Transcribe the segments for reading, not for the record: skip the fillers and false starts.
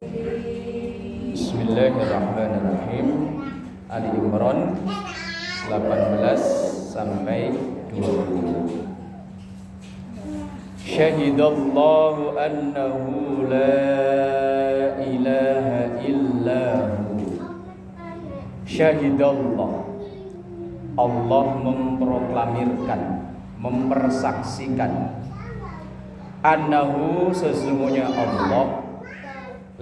Bismillahirrahmanirrahim. Ali Imran 18 sampai 20. Syahidallahu annahu la ilaha illahu. Syahidallah, Allah memproklamirkan, mempersaksikan, annahu, sesungguhnya Allah,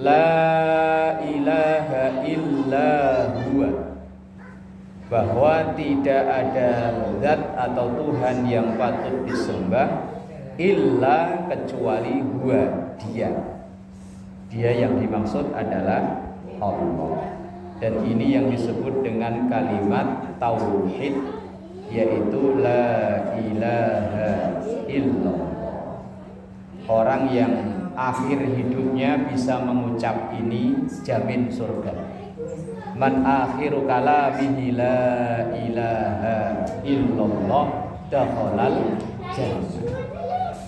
la ilaha illa huwa, bahwa tidak ada zat atau Tuhan yang patut disembah illa, kecuali huwa, dia yang dimaksud adalah Allah. Dan ini yang disebut dengan kalimat tauhid, yaitu la ilaha illallah. Orang yang akhir hidupnya bisa mengucap ini, jamin surga. Man akhiru kalamihi la ilaha illallah dakhalal jannah.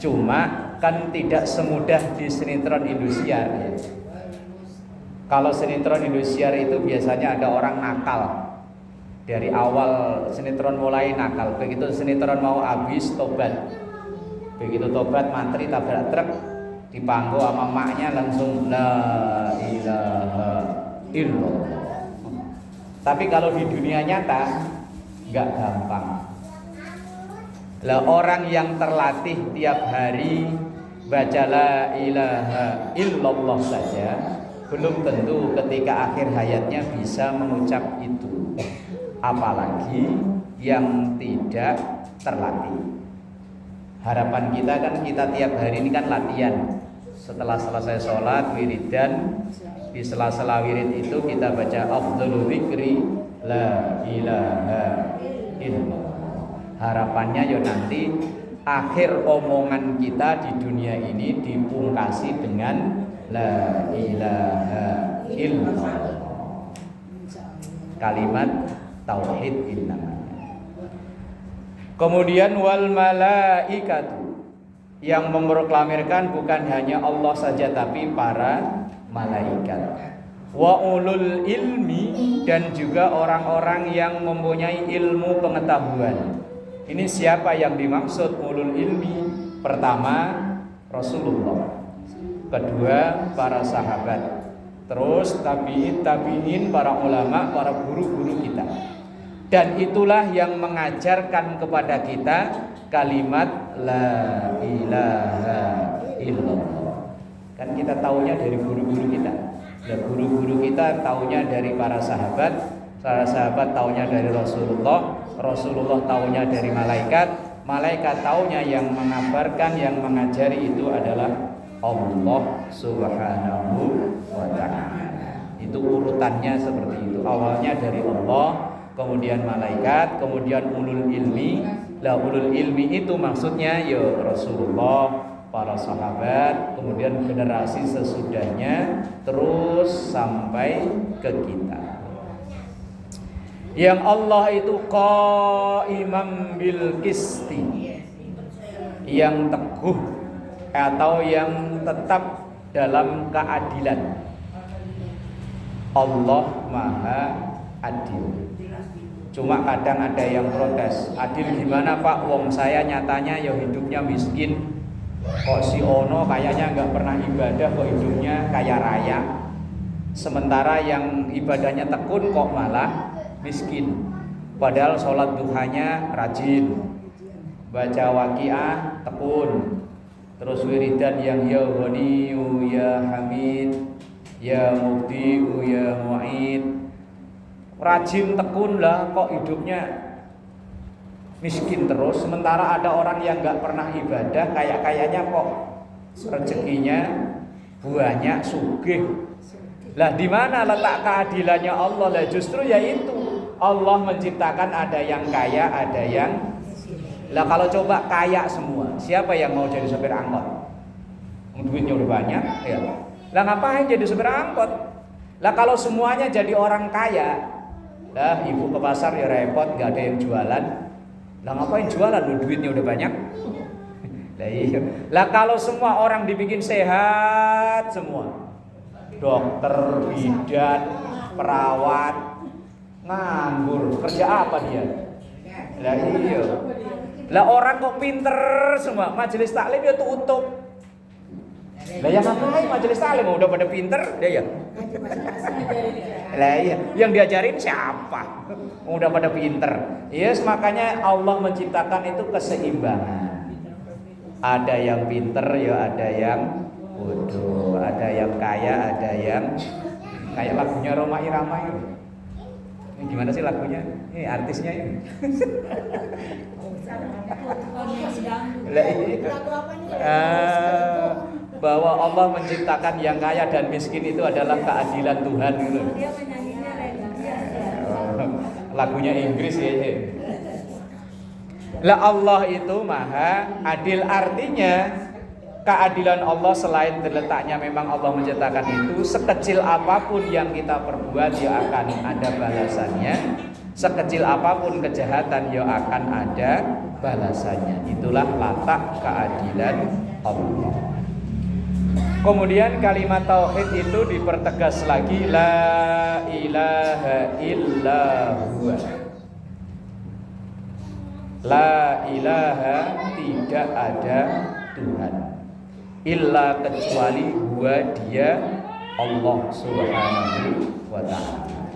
Cuma kan tidak semudah di sinetron Indosiar ya. Kalau sinetron Indosiar itu biasanya ada orang nakal. Dari awal sinetron mulai nakal, begitu sinetron mau habis tobat. Begitu tobat mantri tabrak truk, dipanggo sama maknya langsung la ilaha illallah. Tapi kalau di dunia nyata nggak gampang. Lah orang yang terlatih tiap hari baca la ilaha illallah saja belum tentu ketika akhir hayatnya bisa mengucap itu, apalagi yang tidak terlatih. Harapan kita kan kita tiap hari ini kan latihan. Setelah selesai sholat, wiridan, di sela-sela wirid itu kita baca afdhalul dzikri la ilaha illallah. Harapannya ya nanti akhir omongan kita di dunia ini dipungkasi dengan la ilaha illallah. Kalimat tauhid ini namanya. Kemudian wal malaikatu, yang memproklamirkan bukan hanya Allah saja tapi para malaikat. Wa ulul ilmi, dan juga orang-orang yang mempunyai ilmu pengetahuan. Ini siapa yang dimaksud ulul ilmi? Pertama Rasulullah, kedua para sahabat, terus tabi'in, para ulama, para guru-guru kita. Dan itulah yang mengajarkan kepada kita kalimat la ilaha illallah. Kan kita taunya dari guru-guru kita. Ya, guru-guru kita taunya dari para sahabat taunya dari Rasulullah taunya dari malaikat taunya yang mengabarkan, yang mengajari itu adalah Allah Subhanahu wa ta'ala. Itu urutannya seperti itu. Awalnya dari Allah, kemudian malaikat, kemudian ulul ilmi. Lah ulul ilmi itu maksudnya ya Rasulullah, para sahabat, kemudian generasi sesudahnya, terus sampai ke kita. Yang Allah itu qaimam bil qisti, yang teguh atau yang tetap dalam keadilan. Allah Maha Adil. Cuma kadang ada yang protes, adil gimana Pak? Wong saya nyatanya ya hidupnya miskin. Kok si Ono kayaknya nggak pernah ibadah, kok hidupnya kaya raya. Sementara yang ibadahnya tekun kok malah miskin. Padahal sholat duhanya rajin, baca waqiah tekun, terus wiridan yang ya Ghaniyu ya Hamid, ya Mubdi'u ya Mu'id, rajin tekun lah, kok hidupnya miskin terus. Sementara ada orang yang nggak pernah ibadah, kayaknya kok rezekinya banyak, sugih. Lah di mana letak keadilannya Allah? Lah justru yaitu Allah menciptakan ada yang kaya, ada yang. Lah kalau coba kaya semua, siapa yang mau jadi sopir angkot? Duitnya udah banyak, ya. Lah ngapain jadi sopir angkot? Lah kalau semuanya jadi orang kaya, lah ibu ke pasar ya repot, nggak ada yang jualan. Lah ngapain jualan? Duitnya udah banyak. Lah iya. Lah kalau semua orang dibikin sehat semua, dokter, bidan, perawat, nganggur. Kerja apa dia? Lah iya. Lah orang kok pinter semua, majelis taklim ya tutup. Lah yang ngapain majelis taklim udah pada pinter dia ya. Lah iya, yang diajarin siapa? Udah pada pinter. Yes, makanya Allah menciptakan itu keseimbangan. Ada yang pinter ya ada yang bodoh, ada yang kaya, ada yang kayak lagunya Roma Irama itu. Ini gimana sih lagunya? Ini artisnya ini. Lah iya. Bahwa Allah menciptakan yang kaya dan miskin itu adalah keadilan Tuhan gitu. Lagunya Inggris ya. Lah Allah itu maha adil, artinya keadilan Allah selain terletaknya memang Allah menciptakan itu, sekecil apapun yang kita perbuat ya akan ada balasannya, sekecil apapun kejahatan ya akan ada balasannya. Itulah letak keadilan Allah. Kemudian kalimat tauhid itu dipertegas lagi, la ilaha illallah. La ilaha, tidak ada Tuhan illa kecuali huwa, dia Allah subhanahu wa ta'ala.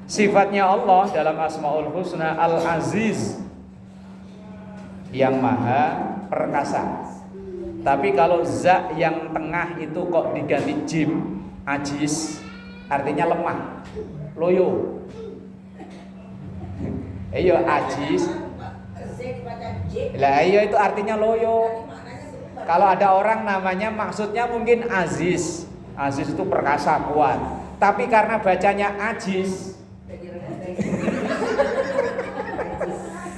Sifatnya Allah dalam Asmaul Husna Al-Aziz, yang maha perkasa. Tapi kalau za yang tengah itu kok diganti jim, ajiz, artinya lemah, loyo. Iya ajiz. Lah iya itu artinya loyo. Kalau ada orang namanya maksudnya mungkin aziz. Aziz itu perkasa, kuat. Tapi karena bacanya ajiz,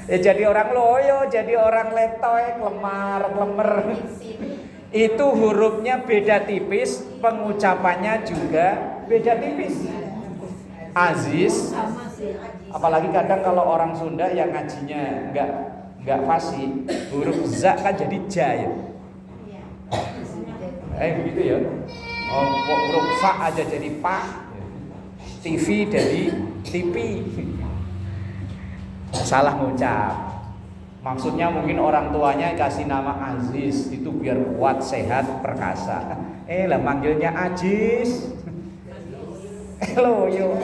jadi orang loyo, jadi orang letoy, lemar, lemer. Itu hurufnya beda tipis, pengucapannya juga beda tipis. Aziz, apalagi kadang kalau orang Sunda yang ngajinya enggak fasih, huruf za kan jadi ja ya. Begitu ya. Oh, huruf fa aja jadi pa, TV jadi TV. Salah ngucap. Maksudnya mungkin orang tuanya kasih nama Aziz itu biar kuat, sehat, perkasa. Lah manggilnya Aziz. Loyo.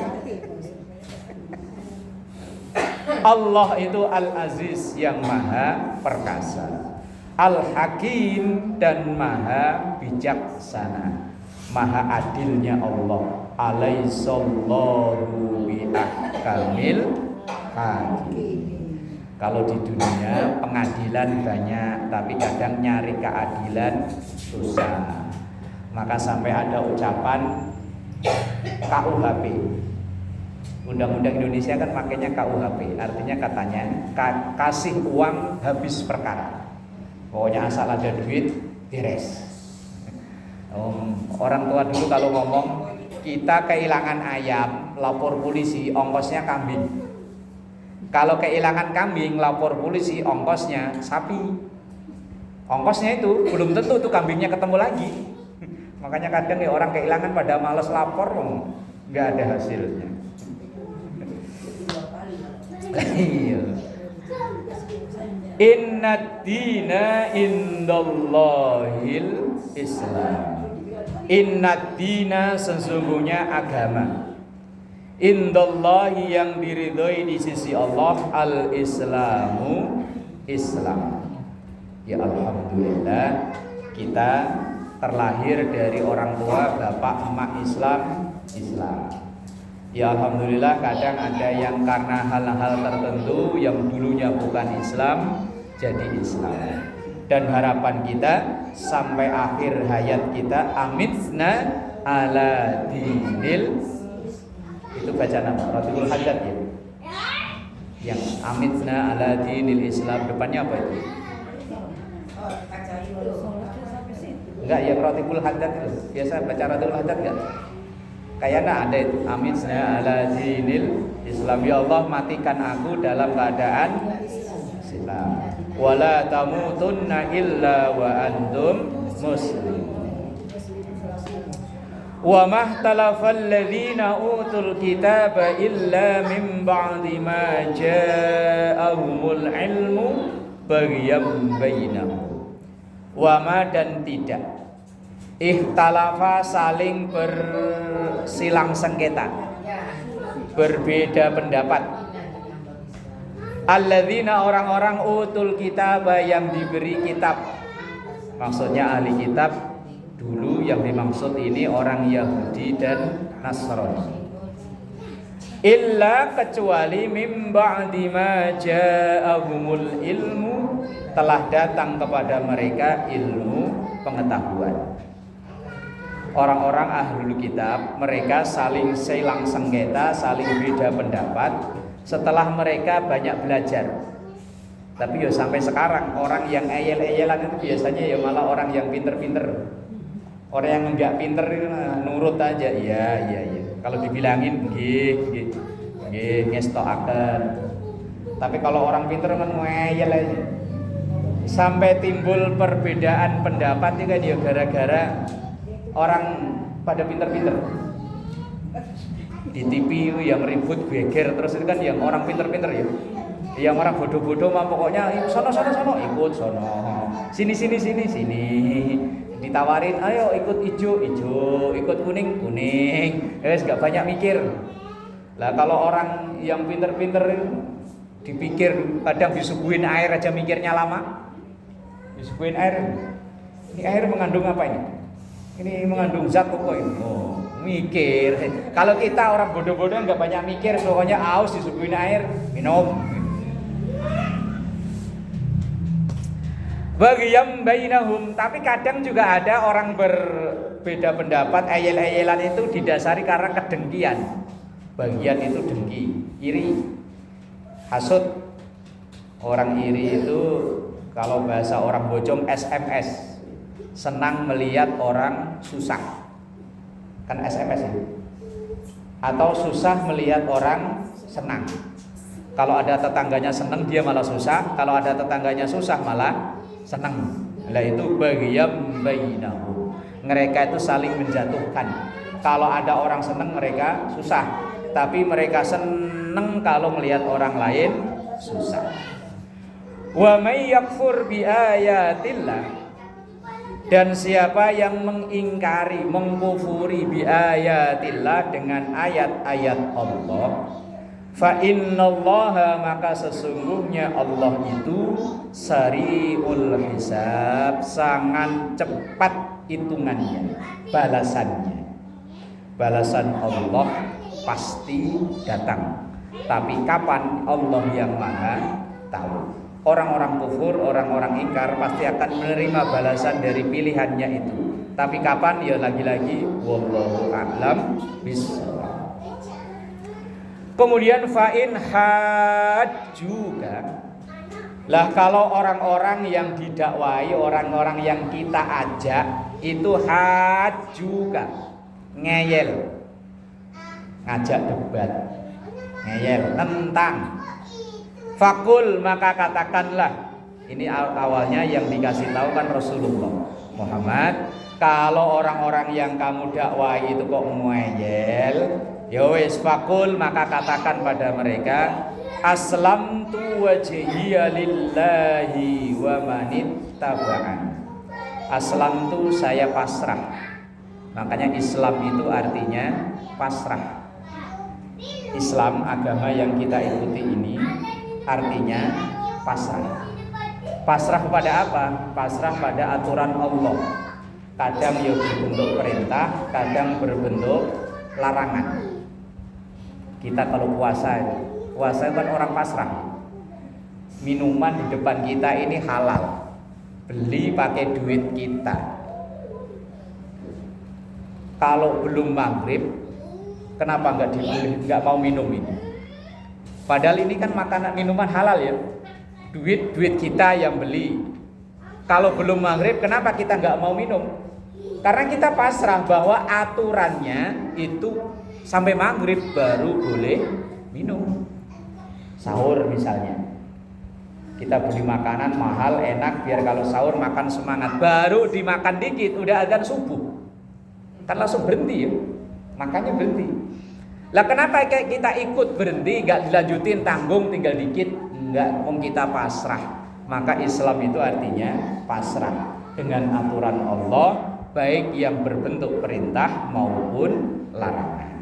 Allah itu Al-Aziz, yang maha perkasa, Al-Hakim, dan maha bijaksana. Maha adilnya Allah. Alaihissallahu biahkamil hakim. Kalau di dunia pengadilan banyak, tapi kadang nyari keadilan susah. Maka sampai ada ucapan KUHP. Undang-undang Indonesia kan makanya KUHP, artinya katanya kasih uang habis perkara. Pokoknya asal ada duit beres. Orang tua dulu kalau ngomong kita kehilangan ayam, lapor polisi, ongkosnya kambing. Kalau kehilangan kambing, lapor polisi, ongkosnya sapi. Ongkosnya itu belum tentu tuh kambingnya ketemu lagi. Makanya kadang ya orang kehilangan pada malas lapor, nggak ada hasilnya. Inna dina indallahil Islam. Inna dina, sesungguhnya agama, indallahi, yang diridhoi di sisi Allah, al-Islamu, Islam. Ya alhamdulillah kita terlahir dari orang tua, bapak emak Islam. Ya alhamdulillah kadang ada yang karena hal-hal tertentu yang dulunya bukan Islam jadi Islam. Dan harapan kita sampai akhir hayat kita, amitna ala dinil, itu baca nama Ratibul Hajat ya. Yang amitna ala dinil Islam, depannya apa itu? Enggak, yang Ratibul Hajat itu. Biasa baca Ratibul Hajat enggak? Kayaknya ada itu, amitna ala dinil Islam. Ya Allah, matikan aku dalam keadaan Islam. Wala tamutunna illa wa antum muslimun. Wa mahtalafal ladzina utul kitaba illa min ba'di ma ja'ahumul ilmu baghyan bainahum. Wa ma dan tidak ikhtalafa saling bersilang sengketa, berbeda pendapat. Alladzina orang-orang utul kitab yang diberi kitab. Maksudnya ahli kitab dulu yang dimaksud ini orang Yahudi dan Nasrani. Illa kecuali mim ba'di ma ja'ahumul ilmu, telah datang kepada mereka ilmu pengetahuan. Orang-orang ahlul kitab mereka saling silang sengketa, saling beda pendapat setelah mereka banyak belajar. Tapi ya sampai sekarang orang yang eyel-eyelan itu biasanya ya malah orang yang pinter-pinter. Orang yang enggak pinter itu nurut aja, iya. Kalau dibilangin nggih, ngestokaken. Tapi kalau orang pinter kan ngeyel aja. Sampai timbul perbedaan pendapat itu kan ya gara-gara orang pada pinter-pinter. Di TV yang ribut geger terus itu kan yang orang pinter-pinter ya. Yang orang bodoh-bodoh mah pokoknya sono ikut sono. Sini. Ditawarin ayo ikut ijo, ikut kuning. Wes gak banyak mikir. Lah kalau orang yang pinter-pinter dipikir kadang disuguhin air aja mikirnya lama. Disuguhin air. Ini air mengandung apa ini? Ini mengandung zat apa ini? Oh, mikir. Kalau kita orang bodoh-bodoh nggak banyak mikir, pokoknya aus disuguhin air, minum. Baghyan bainahum, tapi kadang juga ada orang berbeda pendapat, eyel-eyelan itu didasari karena kedengkian. Bagian itu dengki, iri, hasud. Orang iri itu kalau bahasa orang bojong SMS. Senang melihat orang susah. Kan SMS itu. Atau susah melihat orang senang. Kalau ada tetangganya senang dia malah susah, kalau ada tetangganya susah malah senang. Lah itu baghyan bainahum. Mereka itu saling menjatuhkan. Kalau ada orang senang mereka susah, tapi mereka senang kalau melihat orang lain susah. Wa may yakfur bi ayatillah, dan siapa yang mengingkari, mengkufuri bi ayatillah dengan ayat-ayat Allah, fa innallaha, maka sesungguhnya Allah itu sari'ul hisab, sangat cepat hitungannya, balasannya. Balasan Allah pasti datang. Tapi kapan, Allah yang maha tahu. Orang-orang kufur, orang-orang ingkar pasti akan menerima balasan dari pilihannya itu. Tapi kapan, ya lagi-lagi wallahu a'lam bishawab. Kemudian fa'in hajjuka, lah kalau orang-orang yang didakwai, orang-orang yang kita ajak itu hajjuka, ngeyel, ngajak debat, ngeyel, nentang. Fakul, maka katakanlah. Ini awalnya yang dikasih tahu kan Rasulullah Muhammad, kalau orang-orang yang kamu dakwai itu kok ngeyel, ya wis fakul, maka katakan pada mereka, aslamtu wajhiya lillahi wa manittaba'an. Aslamtu, saya pasrah. Makanya Islam itu artinya pasrah. Islam, agama yang kita ikuti ini artinya pasrah. Pasrah kepada apa? Pasrah pada aturan Allah. Kadang ya berbentuk perintah, kadang berbentuk larangan. Kita kalau puasa kan orang pasrah. Minuman di depan kita ini halal, beli pakai duit kita. Kalau belum maghrib, kenapa nggak mau minum ini? Padahal ini kan makanan minuman halal ya. Duit kita yang beli. Kalau belum maghrib, kenapa kita nggak mau minum? Karena kita pasrah bahwa aturannya itu sampai maghrib baru boleh minum. Sahur misalnya, kita beli makanan mahal enak biar kalau sahur makan semangat. Baru dimakan dikit udah adzan subuh. Kan langsung berhenti ya. Makanya berhenti. Lah kenapa kayak kita ikut berhenti, nggak dilanjutin, tanggung tinggal dikit, nggak, kita pasrah. Maka Islam itu artinya pasrah dengan aturan Allah, baik yang berbentuk perintah maupun larangan.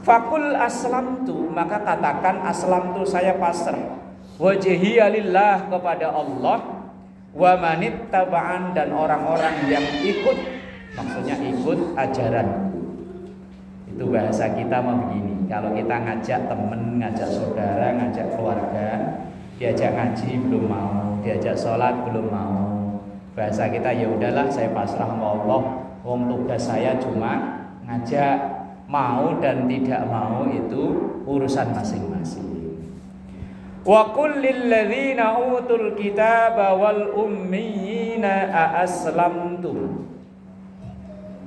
Fakul aslamtu, maka katakan aslamtu, saya pasrah, wajhiya lillah, kepada Allah, wa manittaba'an, dan orang-orang yang ikut, maksudnya ikut ajaran. Itu bahasa kita mah begini. Kalau kita ngajak temen, ngajak saudara, ngajak keluarga, diajak ngaji belum mau, diajak sholat belum mau, bahasa kita ya udahlah saya pasrah sama Allah. Wong tugas saya cuma ngajak, mau dan tidak mau itu urusan masing-masing. Wa qul lil ladzina utul kitaba wal ummiyina aslamtum.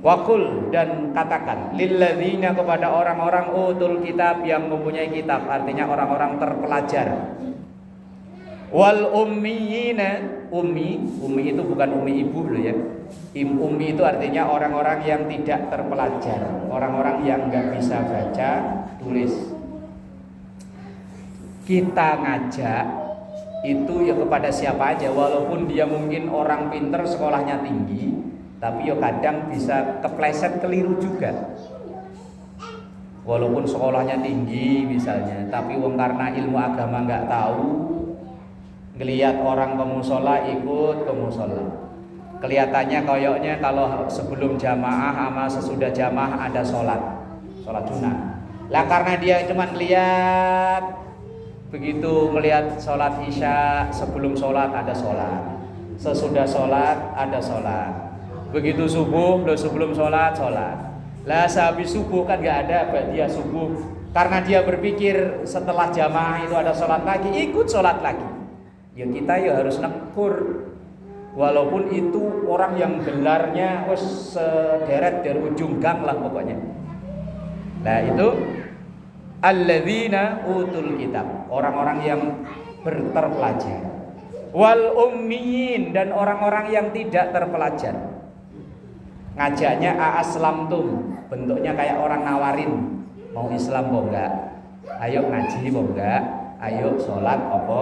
Wa qul, dan katakan, lil ladzina, kepada orang-orang utul kitab, yang mempunyai kitab, artinya orang-orang terpelajar. Wal ummiyina, ummi itu bukan ummi ibu loh ya. Ummi itu artinya orang-orang yang tidak terpelajar, orang-orang yang nggak bisa baca tulis. Kita ngajak itu ya kepada siapa aja, walaupun dia mungkin orang pinter, sekolahnya tinggi, tapi ya kadang bisa kepleset, keliru juga. Walaupun sekolahnya tinggi misalnya, tapi wong karena ilmu agama nggak tahu, ngelihat orang ke musola ikut ke musola. Kelihatannya koyoknya kalau sebelum jamaah sama sesudah jamaah ada sholat sunat. Lah karena dia cuma lihat, begitu melihat sholat isya, sebelum sholat ada sholat, sesudah sholat ada sholat, begitu subuh, sebelum sholat. Lah sehabis subuh kan nggak ada dia subuh, karena dia berpikir setelah jamaah itu ada sholat lagi, ikut sholat lagi. Ya kita ya harus nekur, walaupun itu orang yang gelarnya sederet dari ujung gang lah pokoknya. Nah itu alladzina utul kitab, orang-orang yang terpelajar. Wal ummiyin, dan orang-orang yang tidak terpelajar. Ngajaknya aslamtum, bentuknya kayak orang nawarin, mau Islam mau enggak? Ayo ngaji mau enggak? Ayo sholat apa?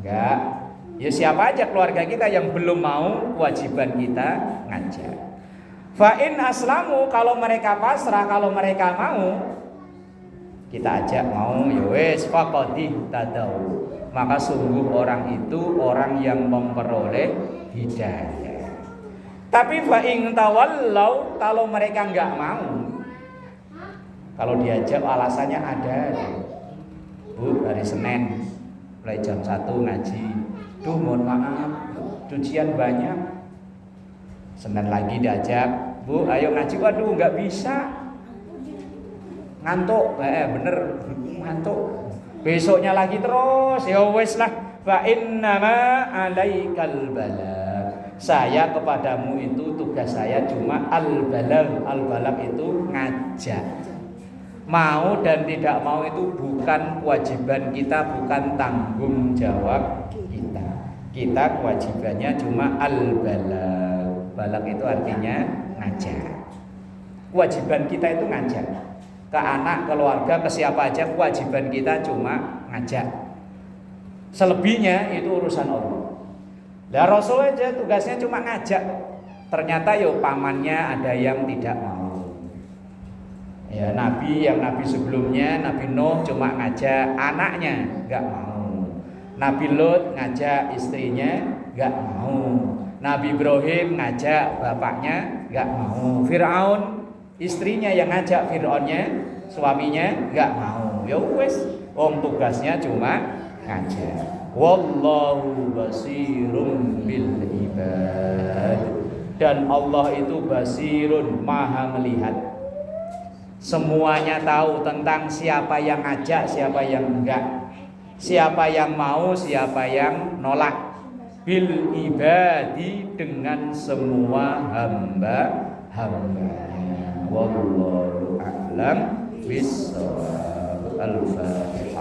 Enggak. Ya siapa aja keluarga kita yang belum mau, kewajiban kita ngajak. Fa in aslamu, kalau mereka pasrah, kalau mereka mau, kita ajak mau, ya wes faqadih tadau, maka sungguh orang itu orang yang memperoleh hidayah. Tapi fa in tawallau, kalau mereka enggak mau, kalau diajak alasannya ada. Bu, hari Senin mulai jam 1 ngaji. Duh mohon maaf, cucian banyak. Senin lagi diajak, Bu ayo ngaji. Waduh nggak bisa, ngantuk. Bener ngantuk. Besoknya lagi terus. Ya wes lah. Fa innama alaikal balag, saya kepadamu itu tugas saya cuma al-balag. Al-balag itu ngajak. Mau dan tidak mau itu bukan kewajiban kita, bukan tanggung jawab kita. Kita kewajibannya cuma al-balag. Balag itu artinya ngajak. Kewajiban kita itu ngajak. Ke anak, keluarga, ke siapa aja, kewajiban kita cuma ngajak. Selebihnya itu urusan Allah. Lah Rasul aja tugasnya cuma ngajak. Ternyata yo pamannya ada yang tidak mau. Ya Nabi sebelumnya, Nabi Nuh cuma ngajak anaknya, nggak mau. Nabi Lut ngajak istrinya, nggak mau. Nabi Ibrahim ngajak bapaknya, nggak mau. Fir'aun istrinya yang ngajak Fir'aunnya, suaminya nggak mau. Ya wes, tugasnya cuma ngajak. Wallahu basirum bil ibad, dan Allah itu basirun, maha melihat. Semuanya tahu tentang siapa yang ngajak, siapa yang enggak, siapa yang mau, siapa yang nolak. Bil ibadi, dengan semua hamba-hambanya. Wallahu a'lam bishawab. Al-Fatihah.